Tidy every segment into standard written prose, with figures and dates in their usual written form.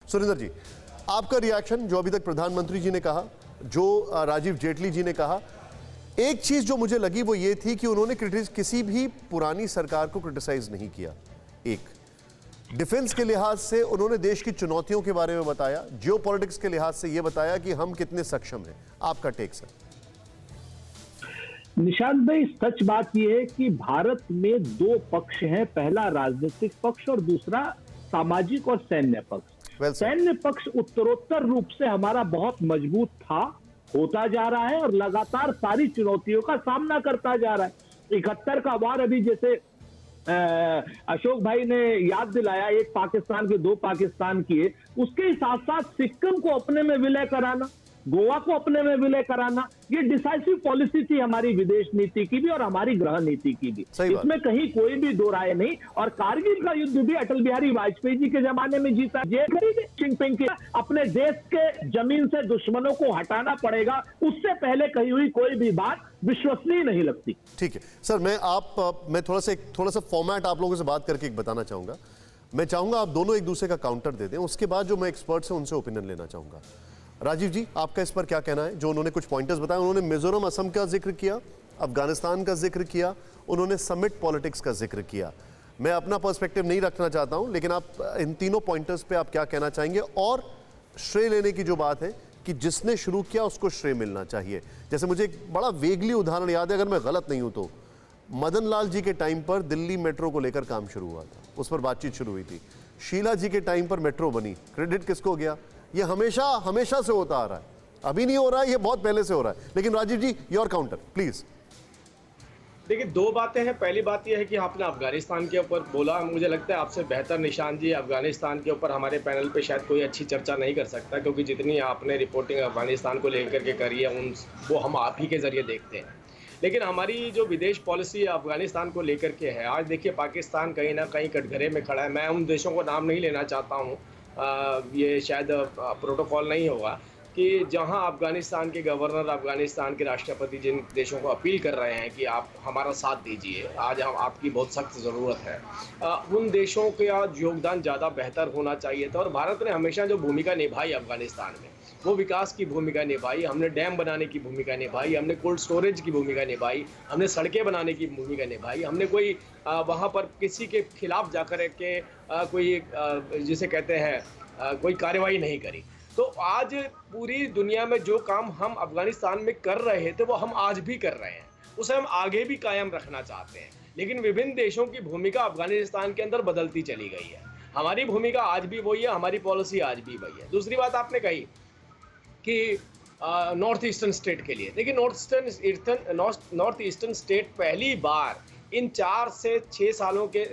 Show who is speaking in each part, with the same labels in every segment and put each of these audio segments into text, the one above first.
Speaker 1: सुरेंद्र जी, आपका रिएक्शन जो अभी तक प्रधानमंत्री जी ने कहा, जो राजीव जेटली जी ने कहा, एक चीज जो मुझे लगी वो ये थी कि उन्होंने किसी भी पुरानी सरकार को क्रिटिसाइज नहीं किया। एक डिफेंस के लिहाज से उन्होंने देश की चुनौतियों के बारे में बताया, जियोपॉलिटिक्स के लिहाज से यह बताया कि हम कितने सक्षम हैं। आपका टेक सर।
Speaker 2: निशांत भाई, सच बात यह है कि भारत में दो पक्ष हैं, पहला राजनीतिक पक्ष और दूसरा सामाजिक और सैन्य पक्ष। सैन्य पक्ष उत्तरोत्तर रूप से हमारा बहुत मजबूत था, होता जा रहा है और लगातार सारी चुनौतियों का सामना करता जा रहा है। 71 का वार अभी जैसे अशोक भाई ने याद दिलाया, एक पाकिस्तान के दो पाकिस्तान किए, उसके साथ साथ सिक्किम को अपने में विलय कराना, गोवा को अपने में विलय कराना, ये डिसाइसिव पॉलिसी थी हमारी विदेश नीति की भी और हमारी गृह नीति की भी। इसमें कहीं कोई भी दो राय नहीं। और कारगिल का युद्ध भी अटल बिहारी वाजपेयी जी के जमाने में जीता। जिनपिंग के अपने देश के जमीन से दुश्मनों को हटाना पड़ेगा, उससे पहले कही हुई कोई भी बात विश्वसनीय नहीं लगती।
Speaker 1: ठीक है सर, मैं थोड़ा सा फॉर्मेट आप लोगों से बात करके एक बताना चाहूंगा। मैं चाहूंगा आप दोनों एक दूसरे का काउंटर दे दें, उसके बाद जो मैं एक्सपर्ट्स हैं उनसे ओपिनियन लेना चाहूंगा। राजीव जी, आपका इस पर क्या कहना है? जो उन्होंने कुछ पॉइंटर्स बताए, उन्होंने मिजोरम असम का जिक्र किया, अफगानिस्तान का जिक्र किया, उन्होंने समिट पॉलिटिक्स का जिक्र किया। मैं अपना पर्सपेक्टिव नहीं रखना चाहता हूं, लेकिन आप इन तीनों पॉइंटर्स पे आप क्या कहना चाहेंगे? और श्रेय लेने की जो बात है कि जिसने शुरू किया उसको श्रेय मिलना चाहिए। जैसे मुझे एक बड़ा वेगली उदाहरण याद है, अगर मैं गलत नहीं हूं तो मदन लाल जी के टाइम पर दिल्ली मेट्रो को लेकर काम शुरू हुआ था, उस पर बातचीत शुरू हुई थी। शीला जी के टाइम पर मेट्रो बनी, क्रेडिट किसको गया? ये हमेशा से होता आ रहा है, अभी नहीं हो रहा है, ये बहुत पहले से हो रहा है। लेकिन राजीव जी, योर काउंटर प्लीज।
Speaker 3: देखिए, दो बातें हैं। पहली बात यह है कि आपने अफगानिस्तान के ऊपर बोला, मुझे लगता है आपसे बेहतर निशांत जी अफगानिस्तान के ऊपर हमारे पैनल पे शायद कोई अच्छी चर्चा नहीं कर सकता, क्योंकि जितनी आपने रिपोर्टिंग अफगानिस्तान को लेकर के करी है वो हम आप ही के जरिए देखते हैं। लेकिन हमारी जो विदेश पॉलिसी अफगानिस्तान को लेकर के है, आज देखिए पाकिस्तान कहीं ना कहीं कटघरे में खड़ा है। मैं उन देशों को नाम नहीं लेना चाहता हूँ, ये शायद प्रोटोकॉल नहीं होगा, कि जहां अफगानिस्तान के गवर्नर, अफगानिस्तान के राष्ट्रपति जिन देशों को अपील कर रहे हैं कि आप हमारा साथ दीजिए, आज हम आपकी बहुत सख्त ज़रूरत है, उन देशों का योगदान ज़्यादा बेहतर होना चाहिए था। और भारत ने हमेशा जो भूमिका निभाई अफगानिस्तान में, वो विकास की भूमिका निभाई। हमने डैम बनाने की भूमिका निभाई, हमने कोल्ड स्टोरेज की भूमिका निभाई, हमने सड़कें बनाने की भूमिका निभाई। हमने कोई वहाँ पर किसी के खिलाफ जाकर के कोई जिसे कहते हैं कोई कार्रवाई नहीं करी। तो आज पूरी दुनिया में जो काम हम अफगानिस्तान में कर रहे थे, वो हम आज भी कर रहे हैं, उसे हम आगे भी कायम रखना चाहते हैं। लेकिन विभिन्न देशों की भूमिका अफगानिस्तान के अंदर बदलती चली गई है। हमारी भूमिका आज भी वही है, हमारी पॉलिसी आज भी वही है। दूसरी बात आपने कही कि नॉर्थ ईस्टर्न स्टेट के लिए, देखिए नॉर्थ ईस्टर्न स्टेट पहली बार इन 4 से 6 सालों के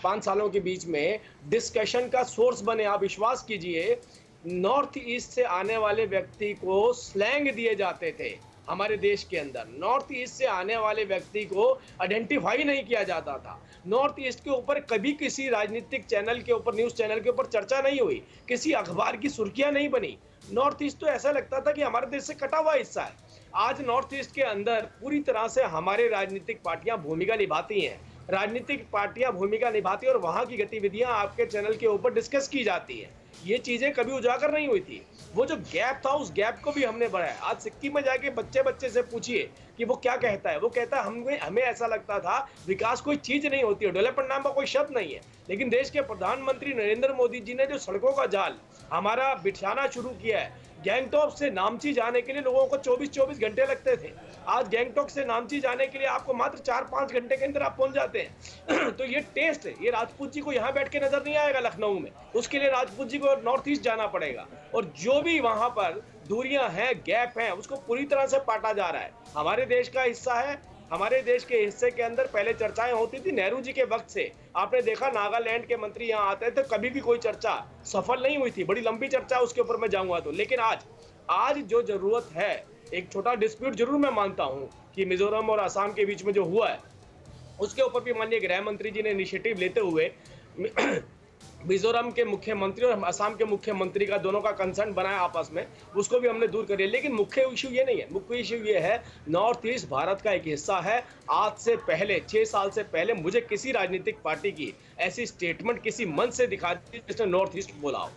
Speaker 3: 5 सालों के बीच में डिस्कशन का सोर्स बने। आप विश्वास कीजिए, नॉर्थ ईस्ट से आने वाले व्यक्ति को स्लैंग दिए जाते थे हमारे देश के अंदर। नॉर्थ ईस्ट से आने वाले व्यक्ति को आइडेंटिफाई नहीं किया जाता था। नॉर्थ ईस्ट के ऊपर कभी किसी राजनीतिक चैनल के ऊपर, न्यूज़ चैनल के ऊपर चर्चा नहीं हुई, किसी अखबार की सुर्खियां नहीं बनी। नॉर्थ ईस्ट तो ऐसा लगता था कि हमारे देश से कटा हुआ हिस्सा है। आज नॉर्थ ईस्ट के अंदर पूरी तरह से हमारे राजनीतिक पार्टियां भूमिका निभाती हैं, राजनीतिक पार्टियां भूमिका निभाती हैं और वहां की गतिविधियां आपके चैनल के ऊपर डिस्कस की जाती हैं। ये चीजें कभी उजागर नहीं हुई थी। वो जो गैप था, उस गैप को भी हमने बढ़ाया। आज सिक्किम में जाके बच्चे से पूछिए कि वो क्या कहता है। वो कहता है हमें ऐसा लगता था विकास कोई चीज नहीं होती है, डेवलपमेंट नाम का कोई शब्द नहीं है। लेकिन देश के प्रधानमंत्री नरेंद्र मोदी जी ने जो सड़कों का जाल हमारा बिछाना शुरू किया है, गैंगटॉक से नामची जाने के लिए लोगों को 24 घंटे लगते थे, आज गैंगटॉक से नामची जाने के लिए आपको मात्र 4-5 घंटे के अंदर आप पहुंच जाते हैं। तो ये टेस्ट है, ये राजपूत जी को यहाँ बैठ के नजर नहीं आएगा लखनऊ में, उसके लिए राजपूत जी को नॉर्थ ईस्ट जाना पड़ेगा। और जो भी वहां पर दूरियां हैं, गैप हैं, उसको पूरी तरह से पाटा जा रहा है। हमारे देश का हिस्सा है। हमारे देश के हिस्से के अंदर पहले चर्चाएं होती थी नेहरू जी के वक्त से। आपने देखा नागालैंड के मंत्री यहाँ आते थे, कभी भी कोई चर्चा सफल नहीं हुई थी। बड़ी लंबी चर्चा, उसके ऊपर मैं जाऊंगा तो। लेकिन आज जो जरूरत है, एक छोटा डिस्प्यूट जरूर मैं मानता हूं कि मिजोरम और असम के बीच में जो हुआ है, उसके ऊपर भी माननीय गृह मंत्री जी ने इनिशिएटिव लेते हुए मिजोरम के मुख्यमंत्री और असम के मुख्यमंत्री का दोनों का कंसर्न बनाया आपस में, उसको भी हमने दूर करिए। लेकिन मुख्य इशू ये नहीं है। मुख्य इशू ये है, नॉर्थ ईस्ट भारत का एक हिस्सा है। आज से पहले 6 साल से पहले मुझे किसी राजनीतिक पार्टी की ऐसी स्टेटमेंट किसी मंच से दिखा दी जिसने नॉर्थ ईस्ट बोला हो।